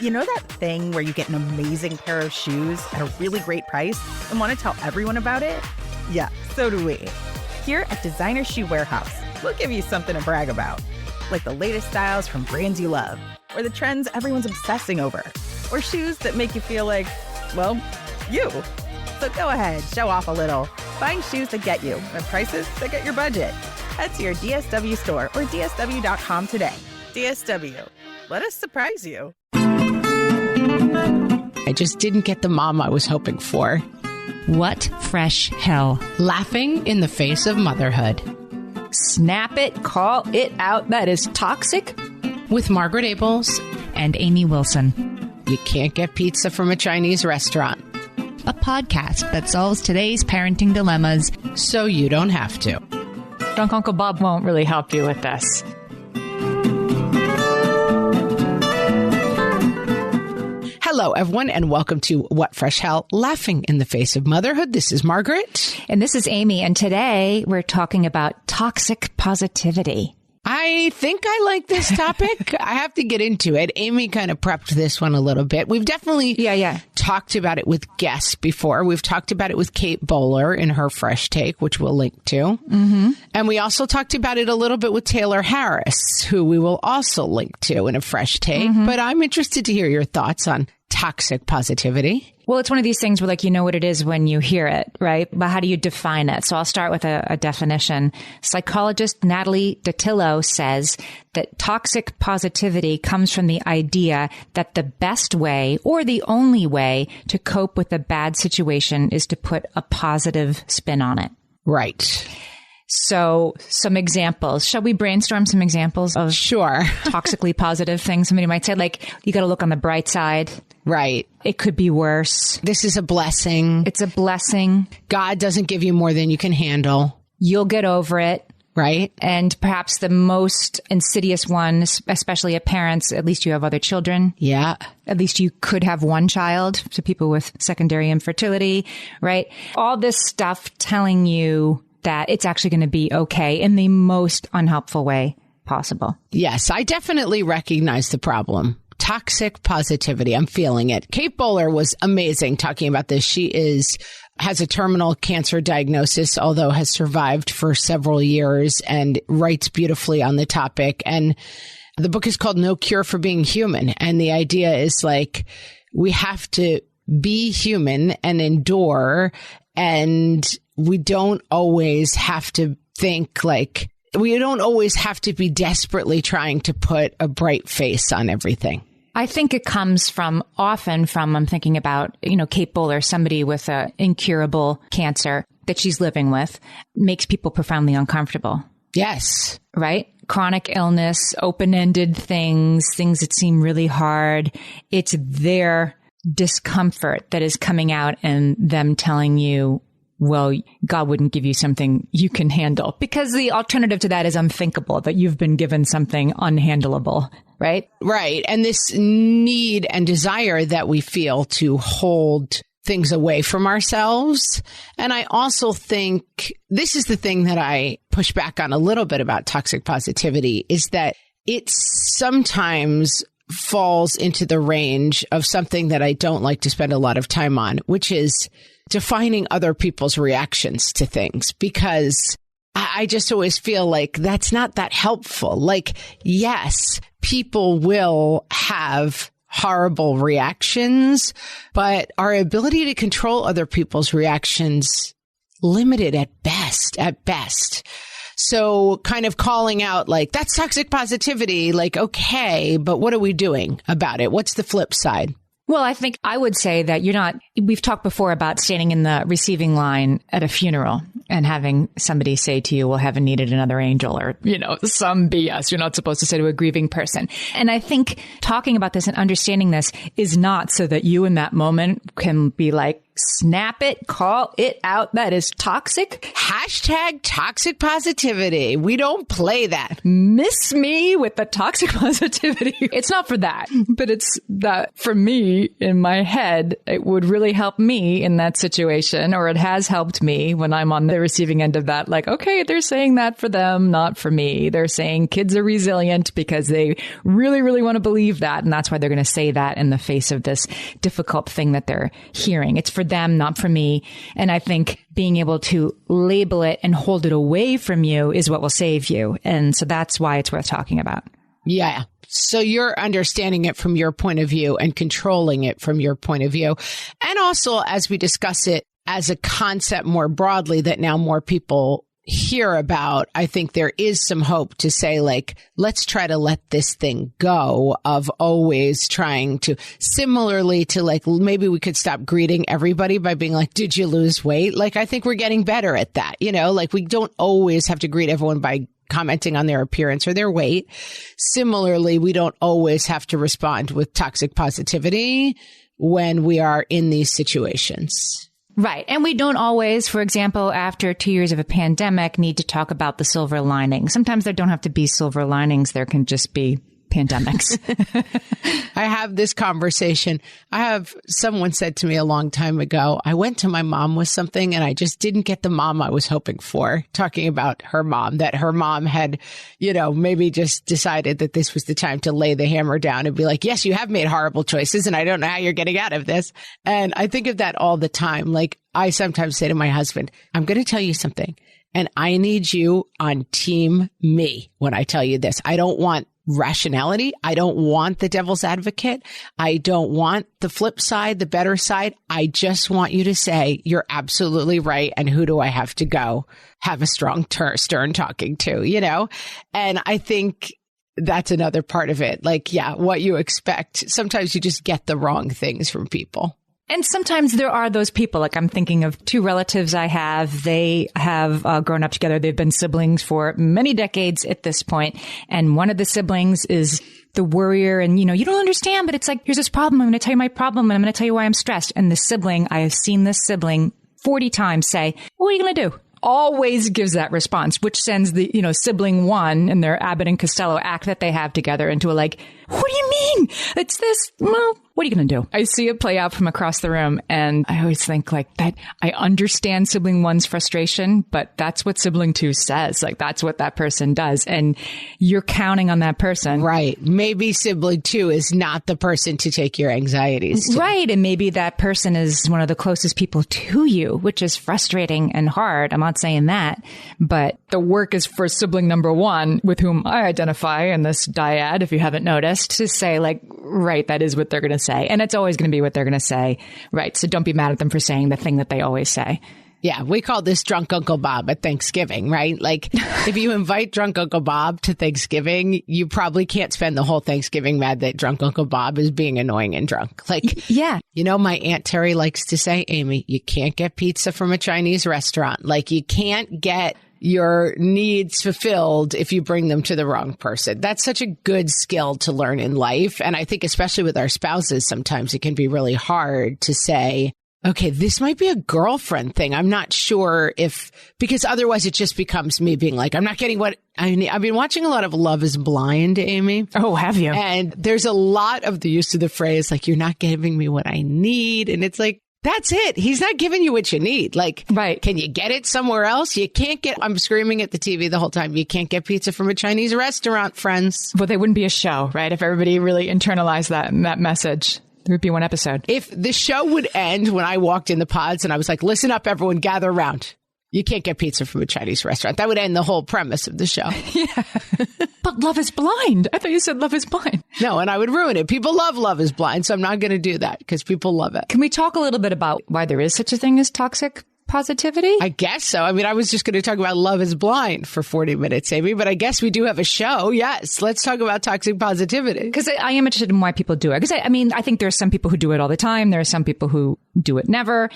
You know that thing where you get an amazing pair of shoes at a really great price and want to tell everyone about it? Yeah, so do we. Here at Designer Shoe Warehouse, we'll give you something to brag about, like the latest styles from brands you love, or the trends everyone's obsessing over, or shoes that make you feel like, well, you. So go ahead, show off a little. Find shoes that get you at prices that get your budget. Head to your DSW store or dsw.com today. DSW, let us surprise you. I just didn't get the mom I was hoping for. What fresh hell? Laughing in the face of motherhood. Snap it, call it out. That is toxic. With Margaret Abels and Amy Wilson. You can't get pizza from a Chinese restaurant. A podcast that solves today's parenting dilemmas so you don't have to. Drunk Uncle Bob won't really help you with this. Hello, everyone, and welcome to What Fresh Hell? Laughing in the Face of Motherhood. This is Margaret. And this is Amy. And today we're talking about toxic positivity. I think I like this topic. I have to get into it. Amy kind of prepped this one a little bit. We've definitely talked about it with guests before. We've talked about it with Kate Bowler in her Fresh Take, which we'll link to. Mm-hmm. And we also talked about it a little bit with Taylor Harris, who we will also link to in a Fresh Take. Mm-hmm. But I'm interested to hear your thoughts on toxic positivity. Well, it's one of these things where, like, you know what it is when you hear it, right? But how do you define it? So I'll start with a definition. Psychologist Natalie Datillo says that toxic positivity comes from the idea that the best way or the only way to cope with a bad situation is to put a positive spin on it. Right. So some examples. Shall we brainstorm some examples of toxically positive things? Somebody might say, like, you got to look on the bright side. Right. It could be worse. This is a blessing. It's a blessing. God doesn't give you more than you can handle. You'll get over it. Right. And perhaps the most insidious one, especially at parents, at least you have other children. Yeah. At least you could have one child, to people with secondary infertility, right? All this stuff telling you that it's actually going to be okay in the most unhelpful way possible. Yes, I definitely recognize the problem. Toxic positivity. I'm feeling it. Kate Bowler was amazing talking about this. She has a terminal cancer diagnosis, although has survived for several years, and writes beautifully on the topic. And the book is called No Cure for Being Human. And the idea is, like, we have to be human and endure, and we don't always have to think like, we don't always have to be desperately trying to put a bright face on everything. I think it comes often from, I'm thinking about, Kate Bowler, somebody with an incurable cancer that she's living with, makes people profoundly uncomfortable. Yes. Right? Chronic illness, open-ended things that seem really hard. It's their discomfort that is coming out and them telling you, well, God wouldn't give you something you can handle, because the alternative to that is unthinkable, that you've been given something unhandleable, right? Right. And this need and desire that we feel to hold things away from ourselves. And I also think this is the thing that I push back on a little bit about toxic positivity, is that it sometimes falls into the range of something that I don't like to spend a lot of time on, which is defining other people's reactions to things, because I just always feel like that's not that helpful. Like, yes, people will have horrible reactions, but our ability to control other people's reactions limited at best. So kind of calling out, like, that's toxic positivity, like, okay, but what are we doing about it? What's the flip side? Well, I think I would say that we've talked before about standing in the receiving line at a funeral and having somebody say to you, well, heaven needed another angel, or, some BS you're not supposed to say to a grieving person. And I think talking about this and understanding this is not so that you in that moment can be like snap it, call it out. That is toxic. Hashtag toxic positivity. We don't play that. Miss me with the toxic positivity. It's not for that, but it's that for me in my head, it would really help me in that situation, or it has helped me when I'm on the receiving end of that. Like, okay, they're saying that for them, not for me. They're saying kids are resilient because they really, really want to believe that. And that's why they're going to say that in the face of this difficult thing that they're hearing. It's for them, not for me. And I think being able to label it and hold it away from you is what will save you. And so that's why it's worth talking about. Yeah. So you're understanding it from your point of view and controlling it from your point of view. And also, as we discuss it as a concept more broadly that now more people hear about, I think there is some hope to say, like, let's try to let this thing go of always trying to, similarly to like, maybe we could stop greeting everybody by being like, did you lose weight? Like, I think we're getting better at that. You know, like we don't always have to greet everyone by commenting on their appearance or their weight. Similarly, we don't always have to respond with toxic positivity when we are in these situations. Right. And we don't always, for example, after 2 years of a pandemic, need to talk about the silver lining. Sometimes there don't have to be silver linings. There can just be pandemics. I have this conversation. Someone said to me a long time ago, I went to my mom with something and I just didn't get the mom I was hoping for, talking about her mom, that her mom had, you know, maybe just decided that this was the time to lay the hammer down and be like, yes, you have made horrible choices and I don't know how you're getting out of this. And I think of that all the time. Like I sometimes say to my husband, I'm going to tell you something and I need you on team me when I tell you this. I don't want rationality. I don't want the devil's advocate. I don't want the flip side, the better side. I just want you to say, you're absolutely right. And who do I have to go have a strong, stern talking to, you know? And I think that's another part of it. Like, yeah, what you expect. Sometimes you just get the wrong things from people. And sometimes there are those people, like I'm thinking of two relatives I have. They have grown up together. They've been siblings for many decades at this point. And one of the siblings is the worrier. And, you know, you don't understand, but it's like, here's this problem. I'm going to tell you my problem and I'm going to tell you why I'm stressed. And the sibling, I have seen this sibling 40 times say, what are you going to do? Always gives that response, which sends the, you know, sibling one in their Abbott and Costello act that they have together into a like, what do you mean? It's this. Well, what are you going to do? I see it play out from across the room. And I always think like that. I understand sibling one's frustration, but that's what sibling two says. Like that's what that person does. And you're counting on that person. Right. Maybe sibling two is not the person to take your anxieties to. Right. And maybe that person is one of the closest people to you, which is frustrating and hard. I'm not saying that, but the work is for sibling number one, with whom I identify in this dyad, if you haven't noticed, to say like, right, that is what they're going to say. And it's always going to be what they're going to say. Right. So don't be mad at them for saying the thing that they always say. Yeah. We call this drunk Uncle Bob at Thanksgiving, right? Like if you invite drunk Uncle Bob to Thanksgiving, you probably can't spend the whole Thanksgiving mad that drunk Uncle Bob is being annoying and drunk. Like, yeah. You know, my Aunt Terry likes to say, Amy, you can't get pizza from a Chinese restaurant. Like you can't get your needs fulfilled if you bring them to the wrong person. That's such a good skill to learn in life. And I think especially with our spouses, sometimes it can be really hard to say, okay, this might be a girlfriend thing. I'm not sure if, because otherwise it just becomes me being like, I'm not getting what I need. I've been watching a lot of Love is Blind, Amy. Oh, have you? And there's a lot of the use of the phrase, like, you're not giving me what I need. And it's like, that's it. He's not giving you what you need. Like, right. Can you get it somewhere else? You can't get, I'm screaming at the TV the whole time. You can't get pizza from a Chinese restaurant, friends. But they wouldn't be a show, right? If everybody really internalized that message, there would be one episode. If the show would end when I walked in the pods and I was like, listen up, everyone, gather around. You can't get pizza from a Chinese restaurant. That would end the whole premise of the show. Yeah. But Love is Blind. I thought you said Love is Blind. No, and I would ruin it. People love Love is Blind, so I'm not going to do that because people love it. Can we talk a little bit about why there is such a thing as toxic positivity? I guess so. I mean, I was just going to talk about Love is Blind for 40 minutes, Amy, but I guess we do have a show. Yes, let's talk about toxic positivity. Because I am interested in why people do it. Because I mean, I think there are some people who do it all the time. There are some people who do it never.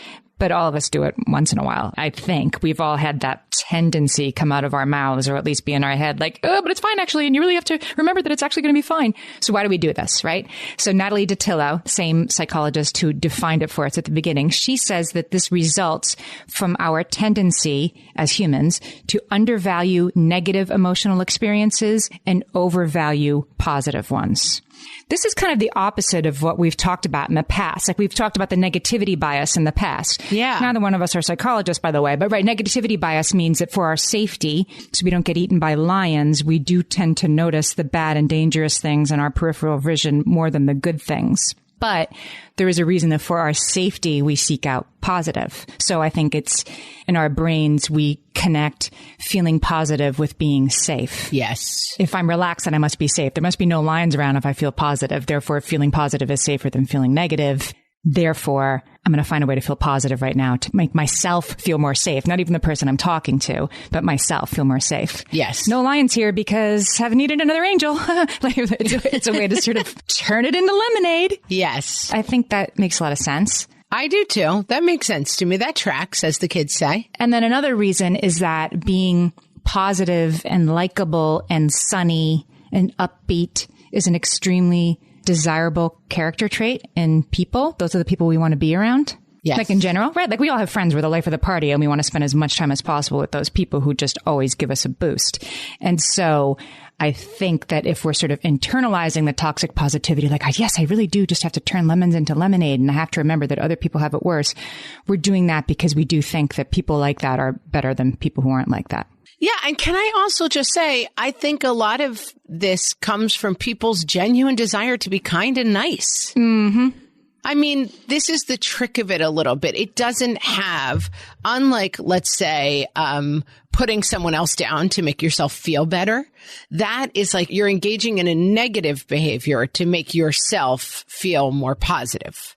but all of us do it once in a while. I think we've all had that tendency come out of our mouths, or at least be in our head like, oh, but it's fine actually. And you really have to remember that it's actually going to be fine. So why do we do this, right? So Natalie DiTillo, same psychologist who defined it for us at the beginning, she says that this results from our tendency as humans to undervalue negative emotional experiences and overvalue positive ones. This is kind of the opposite of what we've talked about in the past. Like we've talked about the negativity bias in the past. Yeah. Neither one of us are psychologists, by the way. But right, negativity bias means that for our safety, so we don't get eaten by lions, we do tend to notice the bad and dangerous things in our peripheral vision more than the good things. But there is a reason that for our safety, we seek out positive. So I think it's in our brains, we connect feeling positive with being safe. Yes. If I'm relaxed, then I must be safe. There must be no lions around if I feel positive. Therefore, feeling positive is safer than feeling negative. Therefore, I'm going to find a way to feel positive right now to make myself feel more safe. Not even the person I'm talking to, but myself feel more safe. Yes. No lions here because haven't eaten another angel. Like, it's a way to sort of turn it into lemonade. Yes. I think that makes a lot of sense. I do too. That makes sense to me. That tracks, as the kids say. And then another reason is that being positive and likable and sunny and upbeat is an extremely desirable character trait in people. Those are the people we want to be around. Yes. Like in general, right? Like we all have friends, we're the life of the party, and we want to spend as much time as possible with those people who just always give us a boost. And so I think that if we're sort of internalizing the toxic positivity, like, yes, I really do just have to turn lemons into lemonade, and I have to remember that other people have it worse. We're doing that because we do think that people like that are better than people who aren't like that. Yeah. And can I also just say, I think a lot of this comes from people's genuine desire to be kind and nice. Mm-hmm. I mean, this is the trick of it a little bit. It doesn't have, unlike, let's say, putting someone else down to make yourself feel better. That is like you're engaging in a negative behavior to make yourself feel more positive.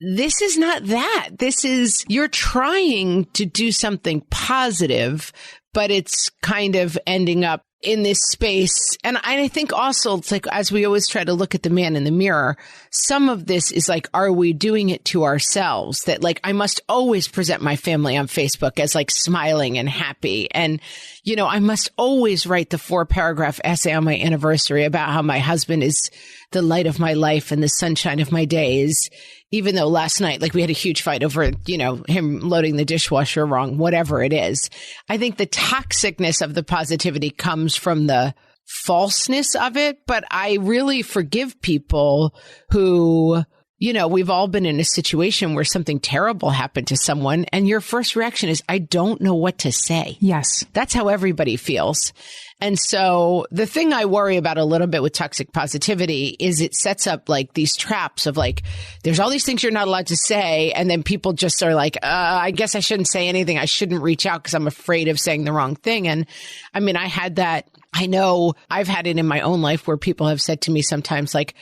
This is not that. This is, you're trying to do something positive, but it's kind of ending up in this space. And I think also it's like, as we always try to look at the man in the mirror, some of this is like, are we doing it to ourselves? That like, I must always present my family on Facebook as like smiling and happy. And, you know, I must always write the 4-paragraph essay on my anniversary about how my husband is the light of my life and the sunshine of my days. Even though last night, like we had a huge fight over, you know, him loading the dishwasher wrong, whatever it is. I think the toxicness of the positivity comes from the falseness of it. But I really forgive people who, you know, we've all been in a situation where something terrible happened to someone and your first reaction is, I don't know what to say. Yes. That's how everybody feels. And so the thing I worry about a little bit with toxic positivity is it sets up like these traps of like, there's all these things you're not allowed to say. And then people just are like, I guess I shouldn't say anything. I shouldn't reach out because I'm afraid of saying the wrong thing. And I mean, I had that. I know I've had it in my own life where people have said to me sometimes like,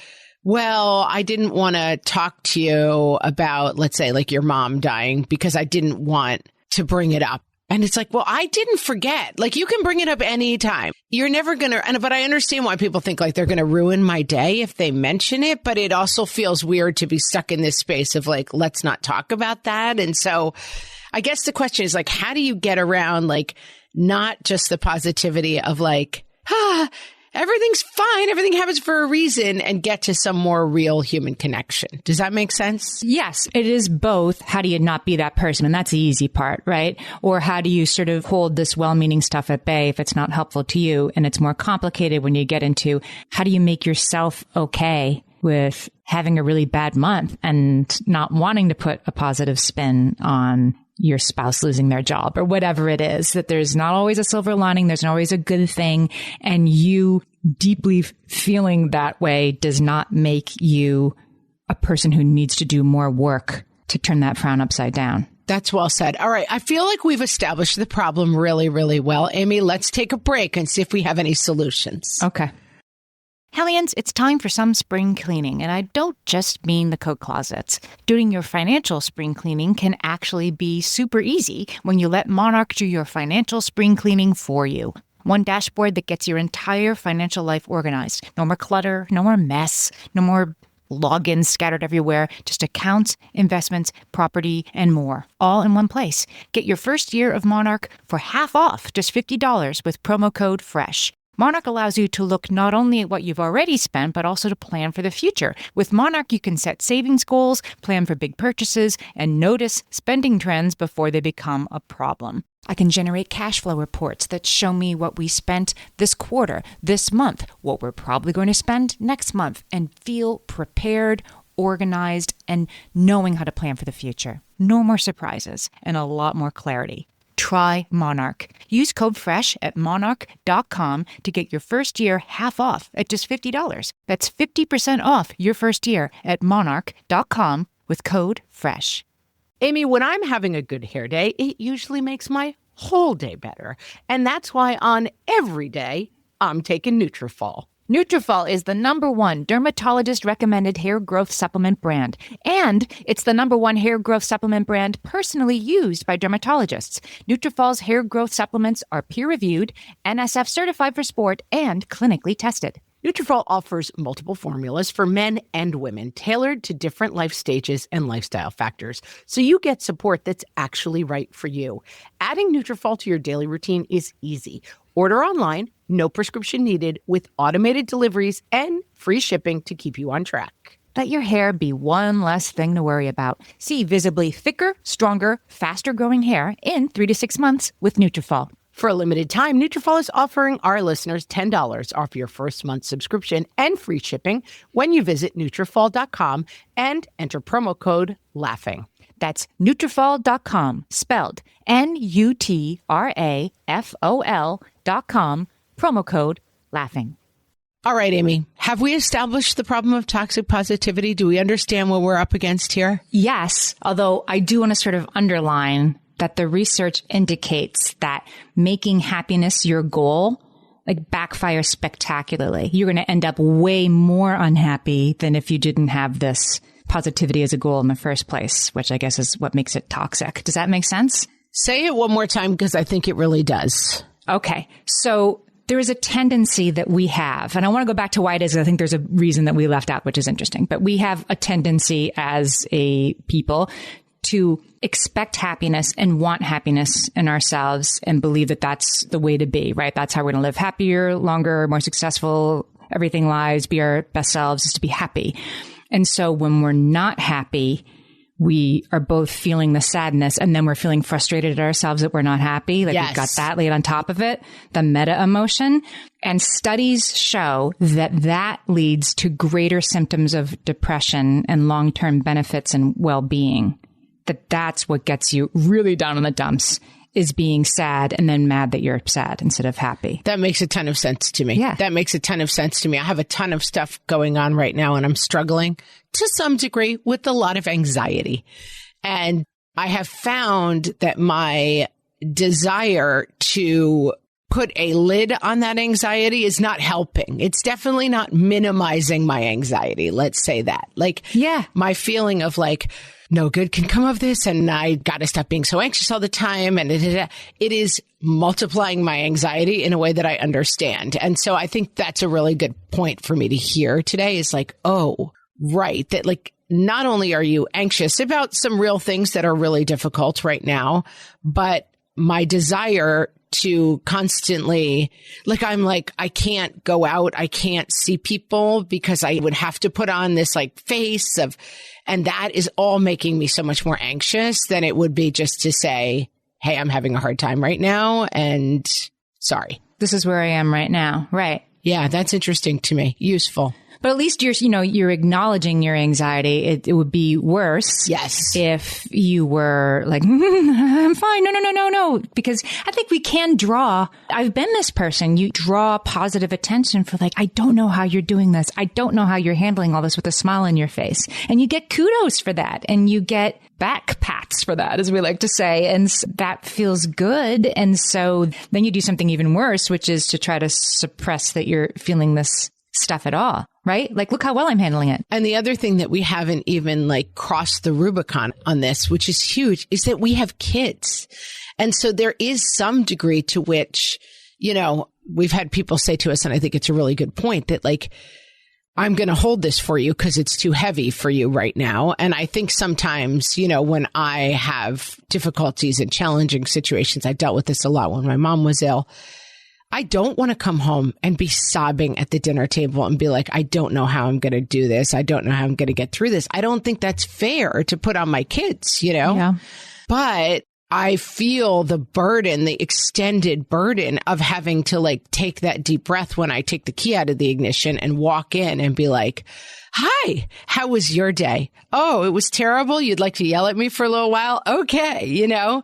well, I didn't want to talk to you about, let's say, like your mom dying because I didn't want to bring it up. And it's like, well, I didn't forget. Like, you can bring it up anytime. You're never going to, but I understand why people think like they're going to ruin my day if they mention it. But it also feels weird to be stuck in this space of like, let's not talk about that. And so I guess the question is like, how do you get around like not just the positivity of like, everything's fine, everything happens for a reason, and get to some more real human connection. Does that make sense? Yes, it is both. How do you not be that person? And that's the easy part, right? Or how do you sort of hold this well-meaning stuff at bay if it's not helpful to you? And it's more complicated when you get into how do you make yourself okay with having a really bad month and not wanting to put a positive spin on your spouse losing their job or whatever it is, that there's not always a silver lining. There's not always a good thing. And you deeply feeling that way does not make you a person who needs to do more work to turn that frown upside down. That's well said. All right. I feel like we've established the problem really, really well. Amy, let's take a break and see if we have any solutions. Okay. Hellions, it's time for some spring cleaning, and I don't just mean the coat closets. Doing your financial spring cleaning can actually be super easy when you let Monarch do your financial spring cleaning for you. One dashboard that gets your entire financial life organized. No more clutter, no more mess, no more logins scattered everywhere, just accounts, investments, property, and more, all in one place. Get your first year of Monarch for half off, just $50 with promo code FRESH. Monarch allows you to look not only at what you've already spent, but also to plan for the future. With Monarch, you can set savings goals, plan for big purchases, and notice spending trends before they become a problem. I can generate cash flow reports that show me what we spent this quarter, this month, what we're probably going to spend next month, and feel prepared, organized, and knowing how to plan for the future. No more surprises and a lot more clarity. Try Monarch. Use code FRESH at monarch.com to get your first year half off at just $50. That's 50% off your first year at monarch.com with code FRESH. Amy, when I'm having a good hair day, it usually makes my whole day better. And that's why on every day, I'm taking Nutrafol. Nutrafol is the #1 dermatologist-recommended hair growth supplement brand. And it's the #1 hair growth supplement brand personally used by dermatologists. Nutrafol's hair growth supplements are peer-reviewed, NSF certified for sport, and clinically tested. Nutrafol offers multiple formulas for men and women tailored to different life stages and lifestyle factors, so you get support that's actually right for you. Adding Nutrafol to your daily routine is easy. Order online, no prescription needed, with automated deliveries and free shipping to keep you on track. Let your hair be one less thing to worry about. See visibly thicker, stronger, faster-growing hair in 3 to 6 months with Nutrafol. For a limited time, Nutrafol is offering our listeners $10 off your first month subscription and free shipping when you visit Nutrafol.com and enter promo code LAUGHING. That's Nutrafol.com, spelled Nutrafol.com, promo code LAUGHING. All right, Amy, have we established the problem of toxic positivity? Do we understand what we're up against here? Yes, although I do want to sort of underline that the research indicates that making happiness your goal backfires spectacularly. You're going to end up way more unhappy than if you didn't have this positivity as a goal in the first place, which I guess is what makes it toxic. Does that make sense? Say it one more time because I think it really does. Okay. So there is a tendency that we have, and I want to go back to why it is. I think there's a reason that we left out, which is interesting, but we have a tendency as a people to expect happiness and want happiness in ourselves and believe that that's the way to be, right? That's how we're going to live happier, longer, more successful, everything lives, be our best selves, is to be happy. And so when we're not happy, we are both feeling the sadness and then we're feeling frustrated at ourselves that we're not happy. Like, yes, we've got that laid on top of it, the meta emotion. And studies show that that leads to greater symptoms of depression and long-term benefits and well-being. That's what gets you really down in the dumps, is being sad and then mad that you're sad instead of happy. That makes a ton of sense to me. Yeah. That makes a ton of sense to me. I have a ton of stuff going on right now and I'm struggling to some degree with a lot of anxiety. And I have found that my desire to put a lid on that anxiety is not helping. It's definitely not minimizing my anxiety. Let's say that. My feeling of no good can come of this, and I got to stop being so anxious all the time. And it is multiplying my anxiety in a way that I understand. And so I think that's a really good point for me to hear today is oh, right. That not only are you anxious about some real things that are really difficult right now, but my desire to constantly, I can't go out. I can't see people because I would have to put on this face of, and that is all making me so much more anxious than it would be just to say, hey, I'm having a hard time right now. And sorry. This is where I am right now. Right. Yeah. That's interesting to me. Useful. But at least you're acknowledging your anxiety. It would be worse. Yes. If you were I'm fine. No. Because I think we can draw. I've been this person. You draw positive attention for I don't know how you're doing this. I don't know how you're handling all this with a smile on your face. And you get kudos for that. And you get back pats for that, as we like to say. And that feels good. And so then you do something even worse, which is to try to suppress that you're feeling this stuff at all, right? Look how well I'm handling it. And the other thing that we haven't even crossed the Rubicon on this, which is huge, is that we have kids. And so there is some degree to which, we've had people say to us, and I think it's a really good point, that I'm going to hold this for you because it's too heavy for you right now. And I think sometimes, when I have difficulties and challenging situations, I dealt with this a lot when my mom was ill. I don't want to come home and be sobbing at the dinner table and be like, I don't know how I'm going to do this. I don't know how I'm going to get through this. I don't think that's fair to put on my kids, Yeah. But I feel the burden, the extended burden of having to take that deep breath when I take the key out of the ignition and walk in and be like, hi, how was your day? Oh, it was terrible. You'd like to yell at me for a little while? Okay,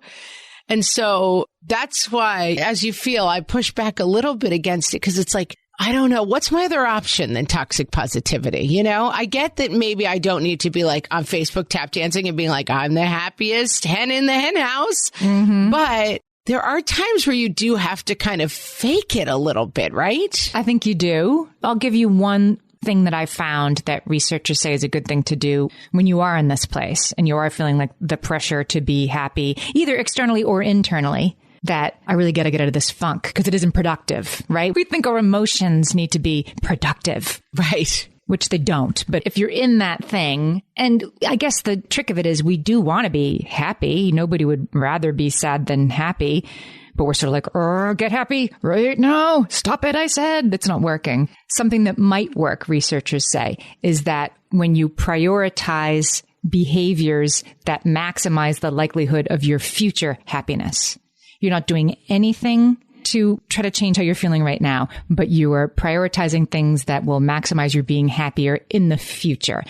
And so that's why, as you feel, I push back a little bit against it because it's like, I don't know. What's my other option than toxic positivity? I get that maybe I don't need to be on Facebook tap dancing and being like, I'm the happiest hen in the hen house. Mm-hmm. But there are times where you do have to kind of fake it a little bit, right? I think you do. I'll give you one thing that I found that researchers say is a good thing to do when you are in this place and you are feeling like the pressure to be happy, either externally or internally. That I really got to get out of this funk because it isn't productive, right? We think our emotions need to be productive. Right. Which they don't. But if you're in that thing, and I guess the trick of it is we do want to be happy. Nobody would rather be sad than happy. But we're sort of like, get happy right now. Stop it, I said. It's not working. Something that might work, researchers say, is that when you prioritize behaviors that maximize the likelihood of your future happiness. You're not doing anything to try to change how you're feeling right now, but you are prioritizing things that will maximize your being happier in the future.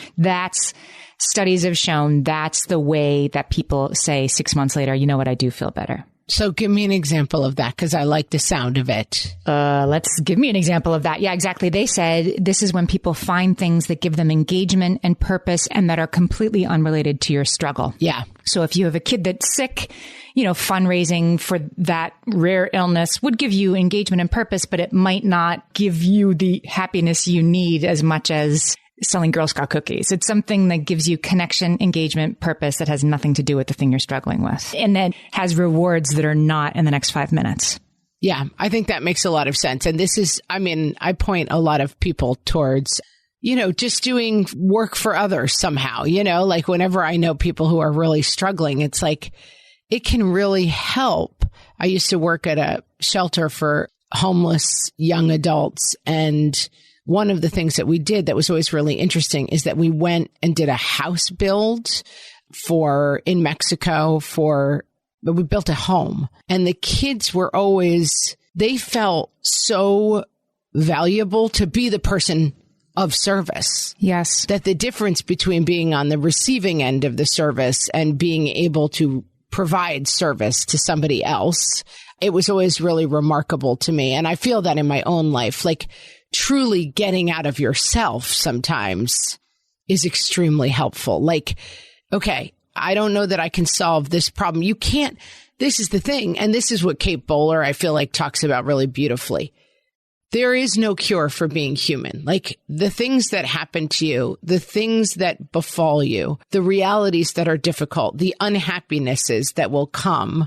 Studies have shown that's the way that people say 6 months later, you know what, I do feel better. So give me an example of that because I like the sound of it. Give me an example of that. Yeah, exactly. They said this is when people find things that give them engagement and purpose and that are completely unrelated to your struggle. Yeah. So if you have a kid that's sick, fundraising for that rare illness would give you engagement and purpose, but it might not give you the happiness you need as much as selling Girl Scout cookies. It's something that gives you connection, engagement, purpose that has nothing to do with the thing you're struggling with. And then has rewards that are not in the next 5 minutes. Yeah, I think that makes a lot of sense. And this is, I point a lot of people towards, just doing work for others somehow, whenever I know people who are really struggling, it's like, it can really help. I used to work at a shelter for homeless young adults. And one of the things that we did that was always really interesting is that we went and did a house build in Mexico but we built a home. And the kids were they felt so valuable to be the person of service. Yes. That the difference between being on the receiving end of the service and being able to provide service to somebody else, it was always really remarkable to me. And I feel that in my own life, truly getting out of yourself sometimes is extremely helpful. Okay, I don't know that I can solve this problem. You can't. This is the thing. And this is what Kate Bowler, I feel like, talks about really beautifully. There is no cure for being human. The things that happen to you, the things that befall you, the realities that are difficult, the unhappinesses that will come,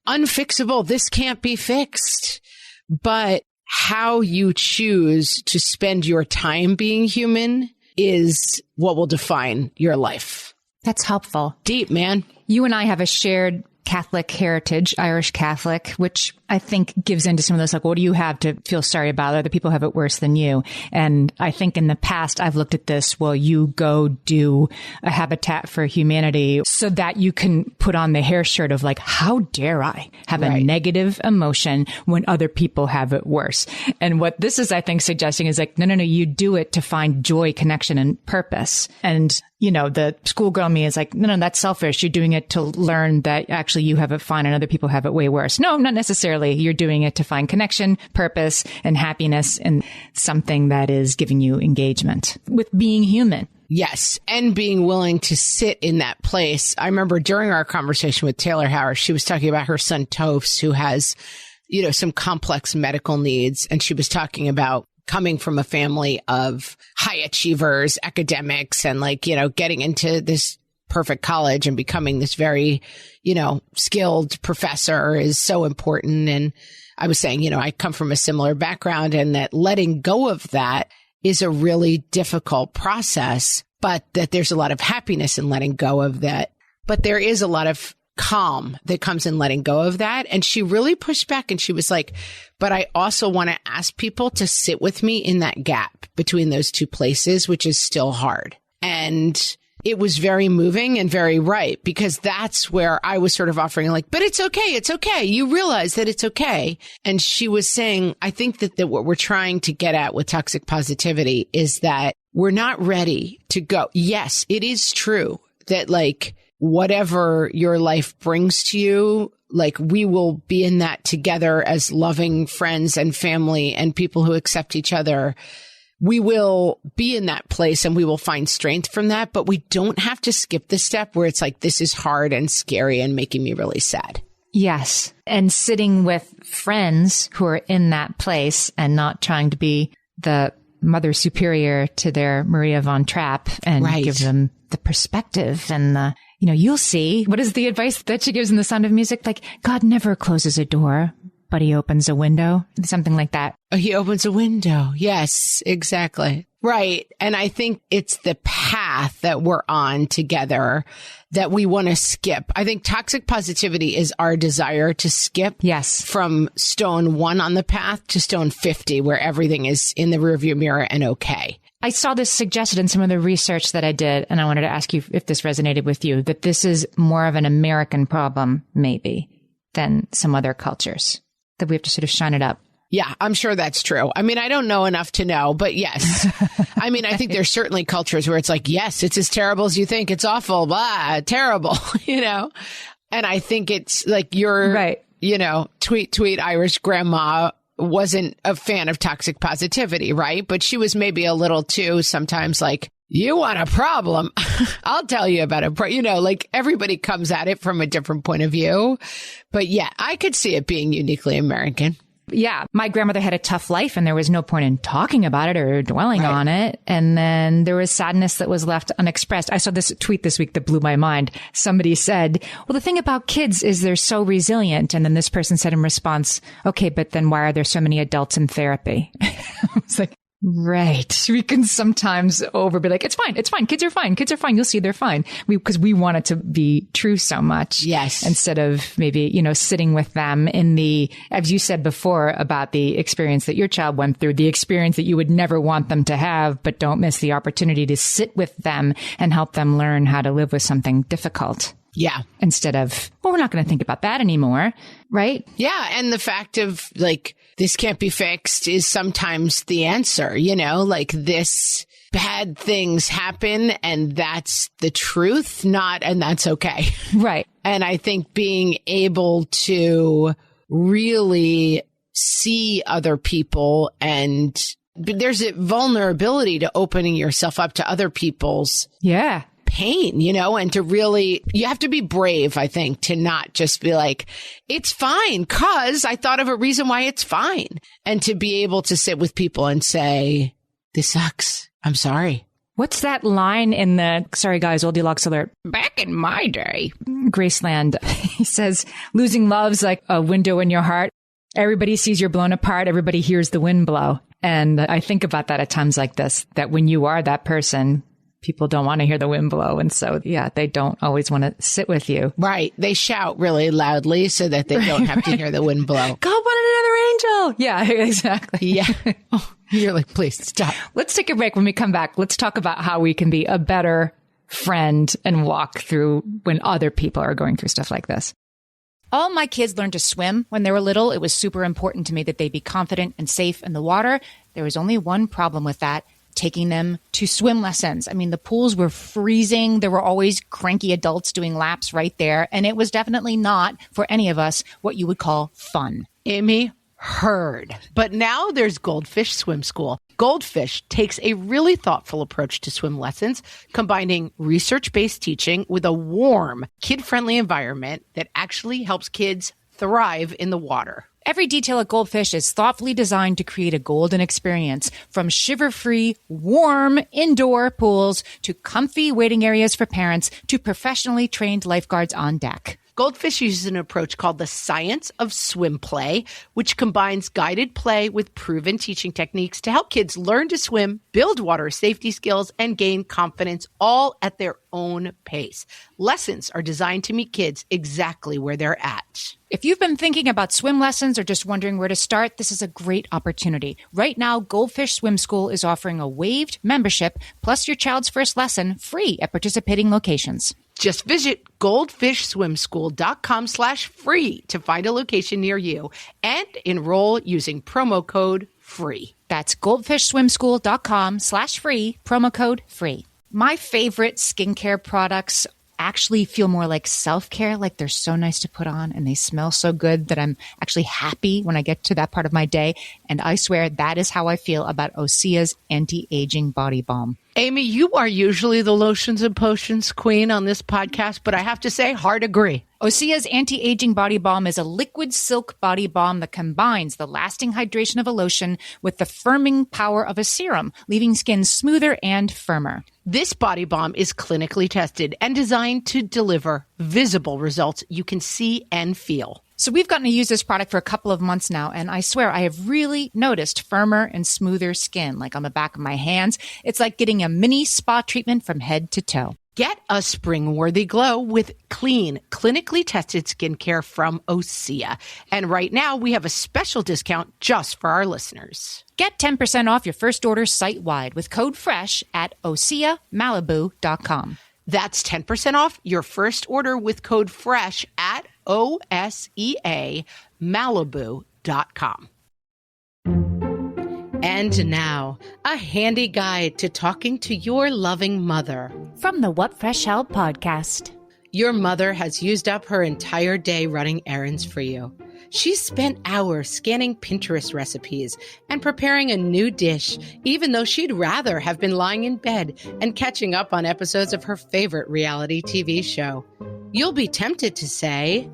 unfixable. This can't be fixed. But how you choose to spend your time being human is what will define your life. That's helpful. Deep, man. You and I have a shared Catholic heritage, Irish Catholic, which I think gives into some of this, what do you have to feel sorry about? Other people have it worse than you. And I think in the past, I've looked at this, you go do a Habitat for Humanity so that you can put on the hair shirt of how dare I have a negative emotion when other people have it worse? And what this is, I think, suggesting is no, you do it to find joy, connection, and purpose. And the schoolgirl me is no, that's selfish. You're doing it to learn that actually you have it fine and other people have it way worse. No, not necessarily. You're doing it to find connection, purpose, and happiness and something that is giving you engagement with being human. Yes. And being willing to sit in that place. I remember during our conversation with Taylor Harris, she was talking about her son, Tofs, who has, some complex medical needs. And she was talking about coming from a family of high achievers, academics, and getting into this perfect college and becoming this very, skilled professor is so important. And I was saying, I come from a similar background and that letting go of that is a really difficult process, but that there's a lot of happiness in letting go of that. But there is a lot of calm that comes in letting go of that. And she really pushed back and she was like, but I also want to ask people to sit with me in that gap between those two places, which is still hard. And it was very moving and very right, because that's where I was sort of offering like, but it's okay. It's okay. You realize that it's okay. And she was saying, I think that what we're trying to get at with toxic positivity is that we're not ready to go. Yes, it is true that like whatever your life brings to you, like we will be in that together as loving friends and family and people who accept each other. We will be in that place and we will find strength from that, but we don't have to skip the step where it's like, this is hard and scary and making me really sad. Yes. And sitting with friends who are in that place and not trying to be the mother superior to their Maria von Trapp and give them the perspective and the, you'll see. What is the advice that she gives in The Sound of Music? Like, God never closes a door, but he opens a window, something like that. He opens a window. Yes, exactly. Right. And I think it's the path that we're on together that we want to skip. I think toxic positivity is our desire to skip from stone 1 on the path to stone 50, where everything is in the rearview mirror and okay. I saw this suggested in some of the research that I did, and I wanted to ask you if this resonated with you, that this is more of an American problem, maybe, than some other cultures, that we have to sort of shine it up. Yeah, I'm sure that's true. I mean, I don't know enough to know, but yes. I mean, I think there's certainly cultures where it's like, yes, it's as terrible as you think. It's awful, blah, terrible, And I think it's like your, tweet Irish grandma wasn't a fan of toxic positivity, right? But she was maybe a little too sometimes like, you want a problem? I'll tell you about it. Like everybody comes at it from a different point of view. But yeah, I could see it being uniquely American. Yeah. My grandmother had a tough life and there was no point in talking about it or dwelling on it. And then there was sadness that was left unexpressed. I saw this tweet this week that blew my mind. Somebody said, well, the thing about kids is they're so resilient. And then this person said in response, okay, but then why are there so many adults in therapy? I was like, right. We can sometimes be like, it's fine. Kids are fine. You'll see they're fine. Because we want it to be true so much. Yes. Instead of maybe, sitting with them in the, as you said before about the experience that your child went through, the experience that you would never want them to have, but don't miss the opportunity to sit with them and help them learn how to live with something difficult. Yeah. Instead of, well, we're not going to think about that anymore. Right. Yeah. And the fact of like, this can't be fixed is sometimes the answer, like this bad things happen and that's the truth, and that's okay. Right. And I think being able to really see other people and there's a vulnerability to opening yourself up to other people's pain, and to really, you have to be brave, I think, to not just be like, it's fine, 'cause I thought of a reason why it's fine. And to be able to sit with people and say, this sucks. I'm sorry. What's that line in the, sorry guys, Oldilocks alert, back in my day, Graceland, he says, losing love's like a window in your heart. Everybody sees you're blown apart. Everybody hears the wind blow. And I think about that at times like this, that when you are that person, people don't want to hear the wind blow. And so, they don't always want to sit with you. Right. They shout really loudly so that they don't have to hear the wind blow. God wanted another angel. Yeah, exactly. Yeah. Oh, you're like, please stop. Let's take a break. When we come back, let's talk about how we can be a better friend and walk through when other people are going through stuff like this. All my kids learned to swim when they were little. It was super important to me that they be confident and safe in the water. There was only one problem with that: taking them to swim lessons. I mean, the pools were freezing. There were always cranky adults doing laps right there. And it was definitely not, for any of us, what you would call fun. Amy, heard. But now there's Goldfish Swim School. Goldfish takes a really thoughtful approach to swim lessons, combining research-based teaching with a warm, kid-friendly environment that actually helps kids thrive in the water. Every detail at Goldfish is thoughtfully designed to create a golden experience, from shiver-free, warm indoor pools to comfy waiting areas for parents to professionally trained lifeguards on deck. Goldfish uses an approach called the science of swim play, which combines guided play with proven teaching techniques to help kids learn to swim, build water safety skills, and gain confidence all at their own pace. Lessons are designed to meet kids exactly where they're at. If you've been thinking about swim lessons or just wondering where to start, this is a great opportunity. Right now, Goldfish Swim School is offering a waived membership plus your child's first lesson free at participating locations. Just visit goldfishswimschool.com/free to find a location near you and enroll using promo code FREE. That's goldfishswimschool.com/free, promo code FREE. My favorite skincare products actually feel more like self-care, like they're so nice to put on and they smell so good that I'm actually happy when I get to that part of my day. And I swear that is how I feel about Osea's anti-aging body balm. Amy, you are usually the lotions and potions queen on this podcast, but I have to say, hard agree. Osea's anti-aging body balm is a liquid silk body balm that combines the lasting hydration of a lotion with the firming power of a serum, leaving skin smoother and firmer. This body balm is clinically tested and designed to deliver visible results you can see and feel. So we've gotten to use this product for a couple of months now, and I swear I have really noticed firmer and smoother skin, like on the back of my hands. It's like getting a mini spa treatment from head to toe. Get a spring-worthy glow with clean, clinically tested skincare from Osea. And right now, we have a special discount just for our listeners. Get 10% off your first order site-wide with code FRESH at OseaMalibu.com. That's 10% off your first order with code FRESH at OSEAMalibu.com. And now, a handy guide to talking to your loving mother. From the What Fresh Hell podcast. Your mother has used up her entire day running errands for you. She's spent hours scanning Pinterest recipes and preparing a new dish, even though she'd rather have been lying in bed and catching up on episodes of her favorite reality TV show. You'll be tempted to say,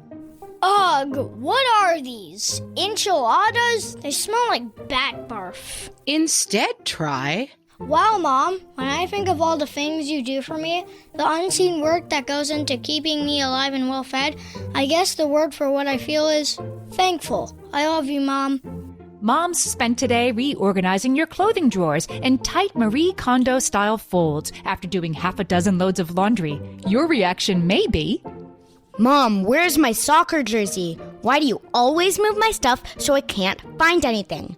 Ugh, what are these? Enchiladas? They smell like bat barf. Instead, try, Wow, Mom, when I think of all the things you do for me, the unseen work that goes into keeping me alive and well fed, I guess the word for what I feel is thankful. I love you, Mom. Moms spent today reorganizing your clothing drawers in tight Marie Kondo-style folds after doing half a dozen loads of laundry. Your reaction may be, Mom, where's my soccer jersey? Why do you always move my stuff so I can't find anything?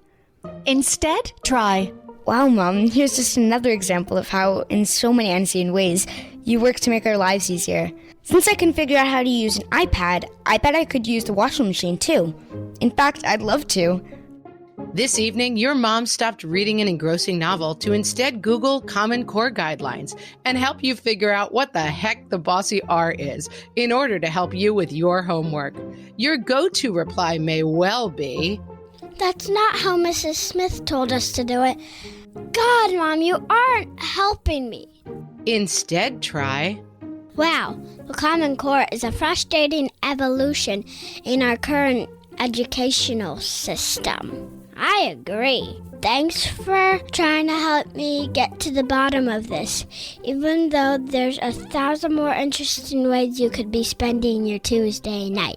instead, try, Wow, Mom, here's just another example of how, in so many unseen ways, you work to make our lives easier. Since I can figure out how to use an iPad, I bet I could use the washing machine too. In fact, I'd love to. This evening, your mom stopped reading an engrossing novel to instead Google Common Core guidelines and help you figure out what the heck the bossy R is in order to help you with your homework. Your go-to reply may well be, That's not how Mrs. Smith told us to do it. God, Mom, you aren't helping me. Instead, try, Wow, the Common Core is a frustrating evolution in our current educational system. I agree. Thanks for trying to help me get to the bottom of this, even though there's 1,000 more interesting ways you could be spending your Tuesday night.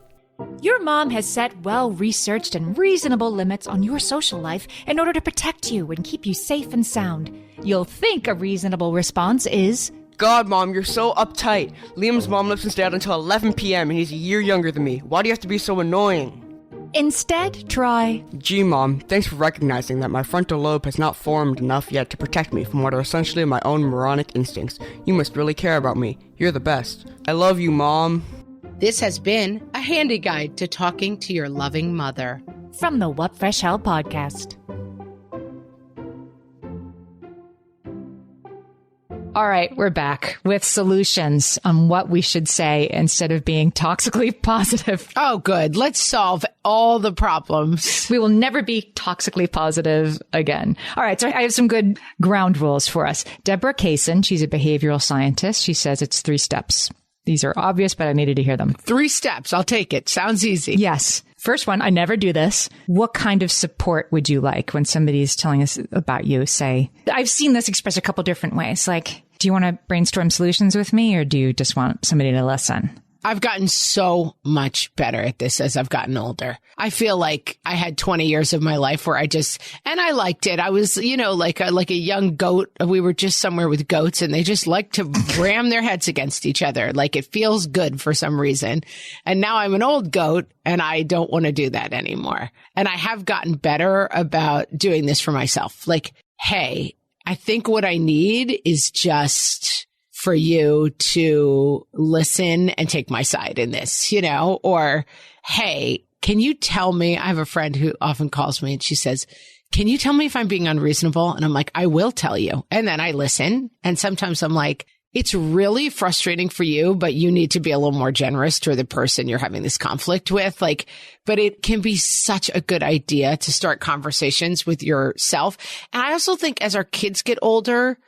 Your mom has set well-researched and reasonable limits on your social life in order to protect you and keep you safe and sound. You'll think a reasonable response is, God, Mom, you're so uptight. Liam's mom lives and stays out until 11 p.m. and he's a year younger than me. Why do you have to be so annoying? instead, try, Gee, Mom, thanks for recognizing that my frontal lobe has not formed enough yet to protect me from what are essentially my own moronic instincts. You must really care about me. You're the best. I love you, Mom. This has been a handy guide to talking to your loving mother. from the What Fresh Hell podcast. All right, we're back with solutions on what we should say instead of being toxically positive. Oh, good. Let's solve all the problems. We will never be toxically positive again. All right, so I have some good ground rules for us. Deborah Kaysen, she's a behavioral scientist. She says it's 3 steps. These are obvious, but I needed to hear them. 3 steps. I'll take it. Sounds easy. Yes. First one, I never do this. What kind of support would you like when somebody's telling us about you? Say, I've seen this expressed a couple different ways. Like, do you want to brainstorm solutions with me, or do you just want somebody to listen? I've gotten so much better at this as I've gotten older. I feel like I had 20 years of my life where and I liked it. I was, like a young goat. We were just somewhere with goats and they just like to ram their heads against each other. Like it feels good for some reason. And now I'm an old goat and I don't want to do that anymore. And I have gotten better about doing this for myself. Like, hey, I think what I need is just for you to listen and take my side in this, or, hey, can you tell me? I have a friend who often calls me and she says, can you tell me if I'm being unreasonable? And I'm like, I will tell you. And then I listen. And sometimes I'm like, it's really frustrating for you, but you need to be a little more generous to the person you're having this conflict with. But it can be such a good idea to start conversations with yourself. And I also think as our kids get older,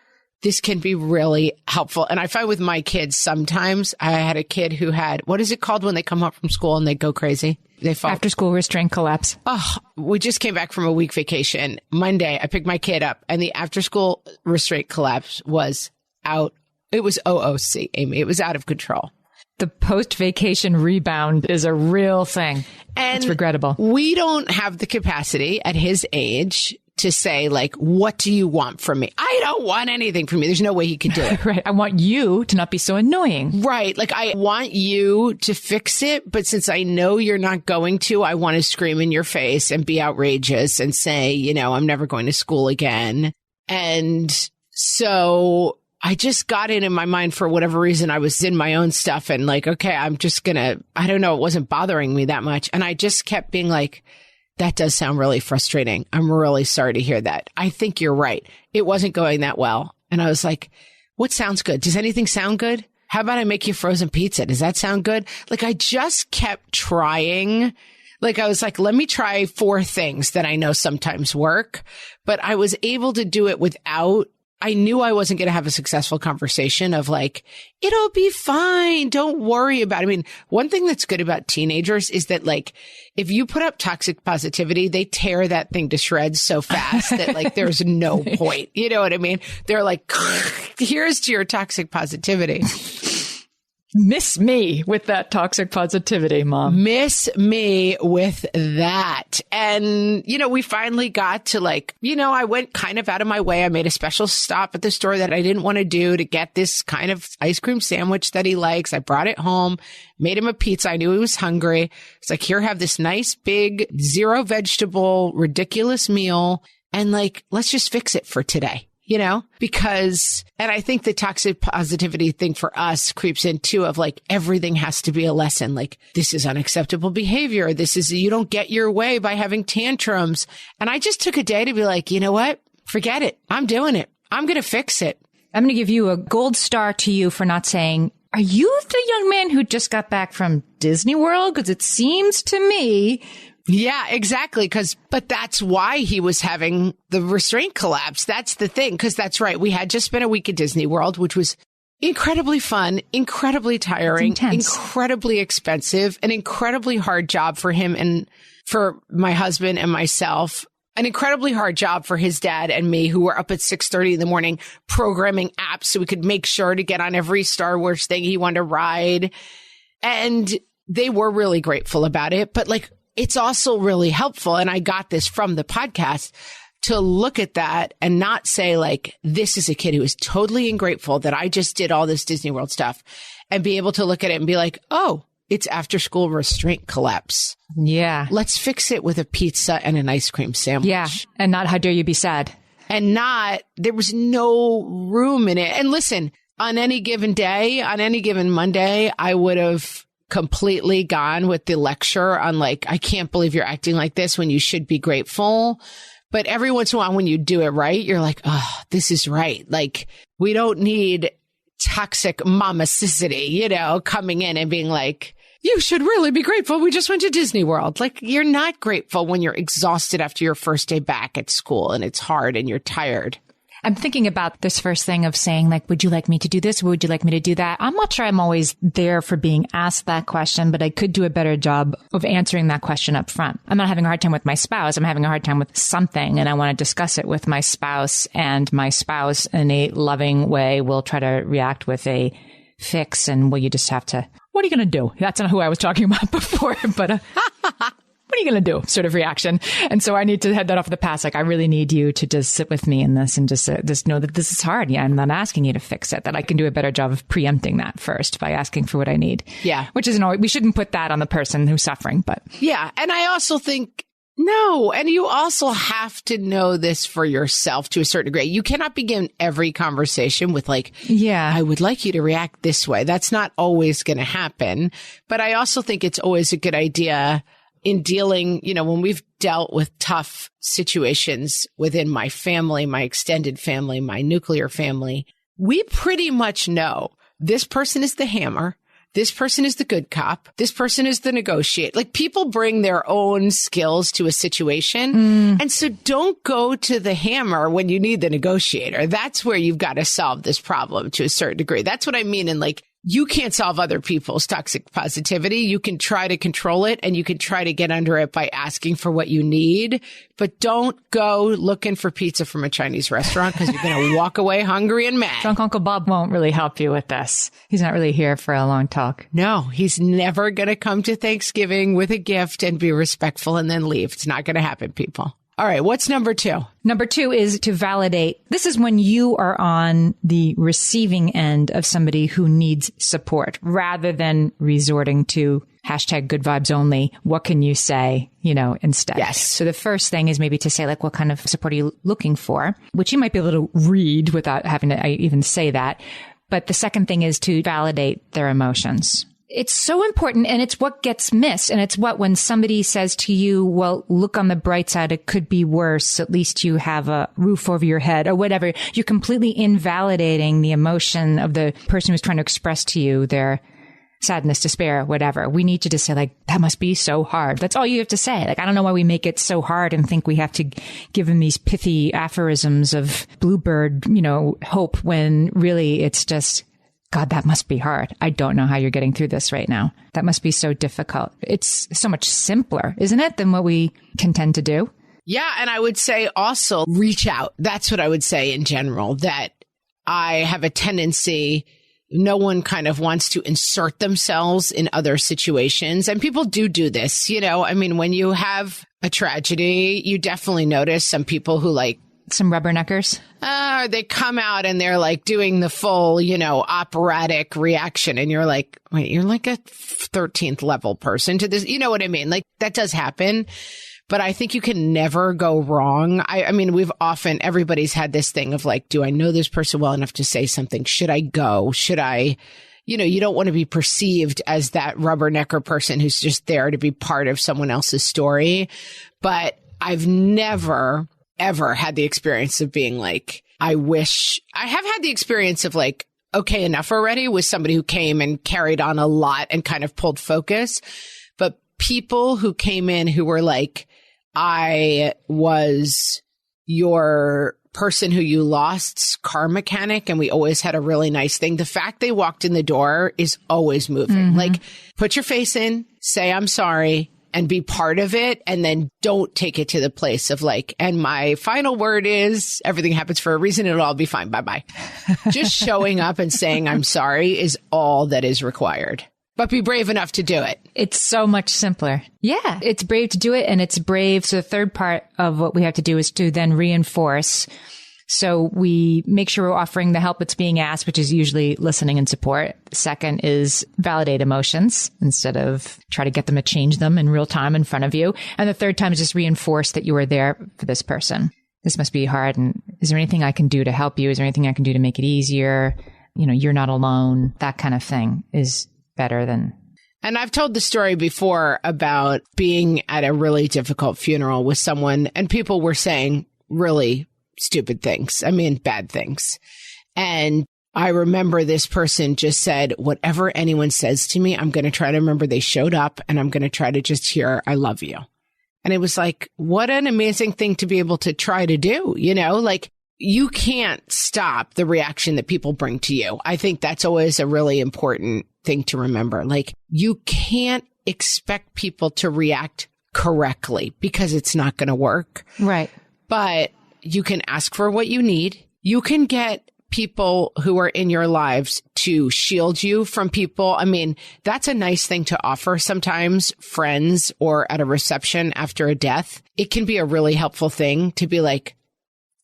this can be really helpful. And I find with my kids, sometimes I had a kid who had, what is it called when they come home from school and they go crazy? They fall. After school restraint collapse. Oh, we just came back from a week vacation. Monday, I picked my kid up and the after school restraint collapse was out. It was OOC, Amy. It was out of control. The post-vacation rebound is a real thing. And it's regrettable. We don't have the capacity at his age to say, like, what do you want from me? I don't want anything from you. There's no way he could do it. Right. I want you to not be so annoying. Right. Like, I want you to fix it. But since I know you're not going to, I want to scream in your face and be outrageous and say, I'm never going to school again. And so I just got it in my mind for whatever reason. I was in my own stuff and like, okay, I'm just I don't know. It wasn't bothering me that much. And I just kept being like, that does sound really frustrating. I'm really sorry to hear that. I think you're right. It wasn't going that well. And I was like, what sounds good? Does anything sound good? How about I make you frozen pizza? Does that sound good? Like I just kept trying. Like I was like, let me try 4 things that I know sometimes work, but I was able to do it without, I knew I wasn't going to have a successful conversation of like, it'll be fine. Don't worry about it. I mean, one thing that's good about teenagers is that like, if you put up toxic positivity, they tear that thing to shreds so fast that like, there's no point. You know what I mean? They're like, here's to your toxic positivity. Miss me with that toxic positivity, Mom. Miss me with that. And, we finally got to like, I went kind of out of my way. I made a special stop at the store that I didn't want to do to get this kind of ice cream sandwich that he likes. I brought it home, made him a pizza. I knew he was hungry. It's like, here, have this nice, big, 0 vegetable, ridiculous meal. And like, let's just fix it for today. Because, and I think the toxic positivity thing for us creeps in too of like, everything has to be a lesson. Like, this is unacceptable behavior. You don't get your way by having tantrums. And I just took a day to be like, you know what? Forget it. I'm doing it. I'm going to fix it. I'm going to give you a gold star to you for not saying, are you the young man who just got back from Disney World? Because it seems to me. Yeah, exactly. But that's why he was having the restraint collapse. That's the thing. Because that's right. We had just spent a week at Disney World, which was incredibly fun, incredibly tiring, incredibly expensive, an incredibly hard job for him and for my husband and myself. An incredibly hard job for his dad and me, who were up at 6:30 in the morning programming apps so we could make sure to get on every Star Wars thing he wanted to ride. And they were really grateful about it. But like, it's also really helpful. And I got this from the podcast to look at that and not say like, this is a kid who is totally ungrateful that I just did all this Disney World stuff, and be able to look at it and be like, oh, it's after school restraint collapse. Yeah. Let's fix it with a pizza and an ice cream sandwich. Yeah. And not how dare you be sad. And there was no room in it. And listen, on any given day, on any given Monday, I would have completely gone with the lecture on like, I can't believe you're acting like this when you should be grateful. But every once in a while, when you do it right, you're like, oh, this is right. Like, we don't need toxic mamacicity, coming in and being like, you should really be grateful. We just went to Disney World. Like, you're not grateful when you're exhausted after your first day back at school and it's hard and you're tired. I'm thinking about this first thing of saying, like, would you like me to do this? Would you like me to do that? I'm not sure I'm always there for being asked that question, but I could do a better job of answering that question up front. I'm not having a hard time with my spouse. I'm having a hard time with something, and I want to discuss it with my spouse, and my spouse in a loving way will try to react with a fix, and well, you just have to, what are you going to do? That's not who I was talking about before, but what are you going to do sort of reaction. And so I need to head that off the past. Like, I really need you to just sit with me in this and just know that this is hard. Yeah, I'm not asking you to fix it, that I can do a better job of preempting that first by asking for what I need. Yeah. Which isn't always, we shouldn't put that on the person who's suffering, but. Yeah. And I also think, no. And you also have to know this for yourself to a certain degree. You cannot begin every conversation with like, yeah, I would like you to react this way. That's not always going to happen. But I also think it's always a good idea in dealing, when we've dealt with tough situations within my family, my extended family, my nuclear family, we pretty much know this person is the hammer. This person is the good cop. This person is the negotiator. Like, people bring their own skills to a situation. And so don't go to the hammer when you need the negotiator. That's where you've got to solve this problem to a certain degree. That's what I mean. And like, you can't solve other people's toxic positivity. You can try to control it, and you can try to get under it by asking for what you need, but don't go looking for pizza from a Chinese restaurant because you're going to walk away hungry and mad. Drunk Uncle Bob won't really help you with this. He's not really here for a long talk. No, he's never going to come to Thanksgiving with a gift and be respectful and then leave. It's not going to happen, people. All right. What's number 2? Number 2 is to validate. This is when you are on the receiving end of somebody who needs support rather than resorting to hashtag good vibes only. What can you say, instead? Yes. So the first thing is maybe to say, like, what kind of support are you looking for? Which you might be able to read without having to even say that. But the second thing is to validate their emotions. It's so important, and it's what gets missed. And it's when somebody says to you, well, look on the bright side, it could be worse. At least you have a roof over your head or whatever. You're completely invalidating the emotion of the person who's trying to express to you their sadness, despair, whatever. We need to just say, like, that must be so hard. That's all you have to say. Like, I don't know why we make it so hard and think we have to give them these pithy aphorisms of bluebird, hope, when really it's just, God, that must be hard. I don't know how you're getting through this right now. That must be so difficult. It's so much simpler, isn't it, than what we can tend to do? Yeah. And I would say also reach out. That's what I would say in general, that I have a tendency, no one kind of wants to insert themselves in other situations. And people do this, when you have a tragedy, you definitely notice some people who some rubberneckers. They come out and they're like doing the full, operatic reaction. And you're like, wait, you're like a 13th level person to this. You know what I mean? Like, that does happen. But I think you can never go wrong. I mean, everybody's had this thing of like, do I know this person well enough to say something? Should I go? Should I, you don't want to be perceived as that rubbernecker person who's just there to be part of someone else's story. But I've never ever had the experience of being like, I have had the experience of like, okay, enough already, with somebody who came and carried on a lot and kind of pulled focus. But people who came in who were like, I was your person who you lost's car mechanic and we always had a really nice thing. The fact they walked in the door is always moving. Mm-hmm. Like, put your face in, say, I'm sorry, and be part of it. And then don't take it to the place of like, and my final word is everything happens for a reason. It'll all be fine. Bye-bye. Just showing up and saying, I'm sorry is all that is required. But be brave enough to do it. It's so much simpler. Yeah. It's brave to do it. And it's brave. So the third part of what we have to do is to then reinforce. So we make sure we're offering the help that's being asked, which is usually listening and support. Second is validate emotions instead of try to get them to change them in real time in front of you. And the third time is just reinforce that you are there for this person. This must be hard. And is there anything I can do to help you? Is there anything I can do to make it easier? You're not alone. That kind of thing is better than. And I've told the story before about being at a really difficult funeral with someone and people were saying really stupid things. I mean, bad things. And I remember this person just said, whatever anyone says to me, I'm going to try to remember they showed up and I'm going to try to just hear, I love you. And it was like, what an amazing thing to be able to try to do. Like, you can't stop the reaction that people bring to you. I think that's always a really important thing to remember. Like, you can't expect people to react correctly because it's not going to work. Right. But you can ask for what you need. You can get people who are in your lives to shield you from people. I mean, that's a nice thing to offer sometimes, friends or at a reception after a death. It can be a really helpful thing to be like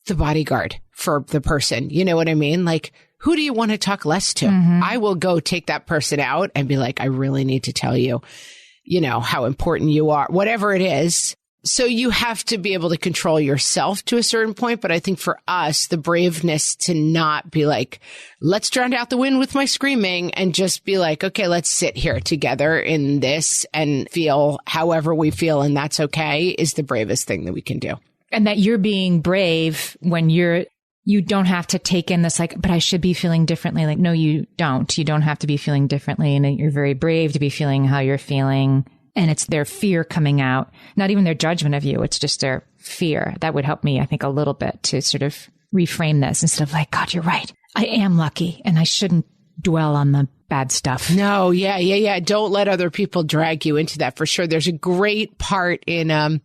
the bodyguard for the person. You know what I mean? Like, who do you want to talk less to? I will go take that person out and be like, I really need to tell you, you know, how important you are, whatever it is. So you have to be able to control yourself to a certain point. But I think for us, the braveness to not be like, let's drown out the wind with my screaming, and just be like, okay, let's sit here together in this and feel however we feel. And that's okay, is the bravest thing that we can do. And that you're being brave when you don't have to take in this like, but I should be feeling differently. Like, no, you don't. You don't have to be feeling differently. And you're very brave to be feeling how you're feeling. And it's their fear coming out, not even their judgment of you. It's just their fear. That would help me, I think, a little bit to sort of reframe this instead of like, God, you're right. I am lucky and I shouldn't dwell on the bad stuff. No. Yeah. Don't let other people drag you into that, for sure. There's a great part in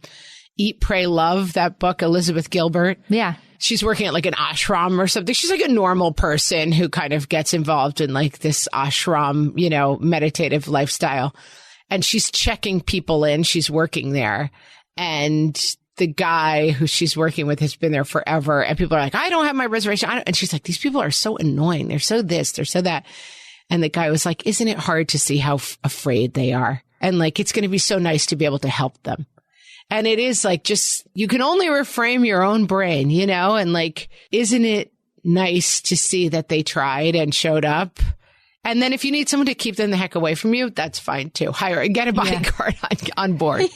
Eat, Pray, Love, that book, Elizabeth Gilbert. Yeah. She's working at like an ashram or something. She's like a normal person who kind of gets involved in like this ashram, you know, meditative lifestyle. And she's checking people in. She's working there. And the guy who she's working with has been there forever. And people are like, I don't have my reservation. And she's like, these people are so annoying. They're so this, they're so that. And the guy was like, isn't it hard to see how afraid they are? And like, it's going to be so nice to be able to help them. And it is like, just, you can only reframe your own brain, you know, and like, isn't it nice to see that they tried and showed up? And then if you need someone to keep them the heck away from you, that's fine too. Get a bodyguard on board.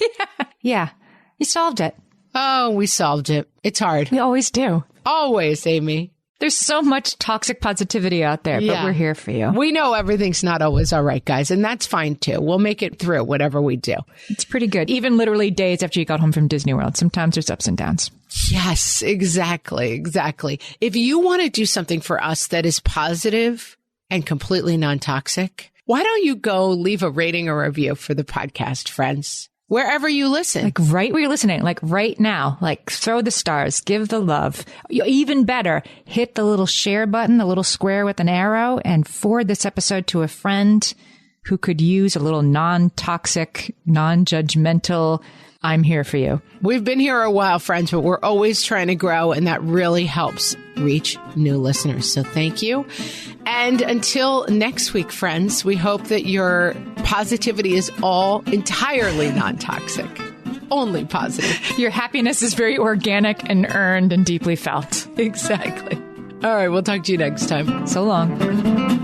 Yeah. You solved it. Oh, we solved it. It's hard. We always do. Always, Amy. There's so much toxic positivity out there, but we're here for you. We know everything's not always all right, guys, and that's fine too. We'll make it through whatever we do. It's pretty good. Even literally days after you got home from Disney World, sometimes there's ups and downs. Yes, exactly. If you want to do something for us that is positive and completely non-toxic, why don't you go leave a rating or review for the podcast, friends? Wherever you listen. Like right where you're listening, like right now, like throw the stars, give the love. Even better, hit the little share button, the little square with an arrow, and forward this episode to a friend who could use a little non-toxic, non-judgmental, I'm here for you. We've been here a while, friends, but we're always trying to grow, and that really helps reach new listeners. So thank you. And until next week, friends, we hope that your positivity is all entirely non-toxic. Only positive. Your happiness is very organic and earned and deeply felt. Exactly. All right, we'll talk to you next time. So long.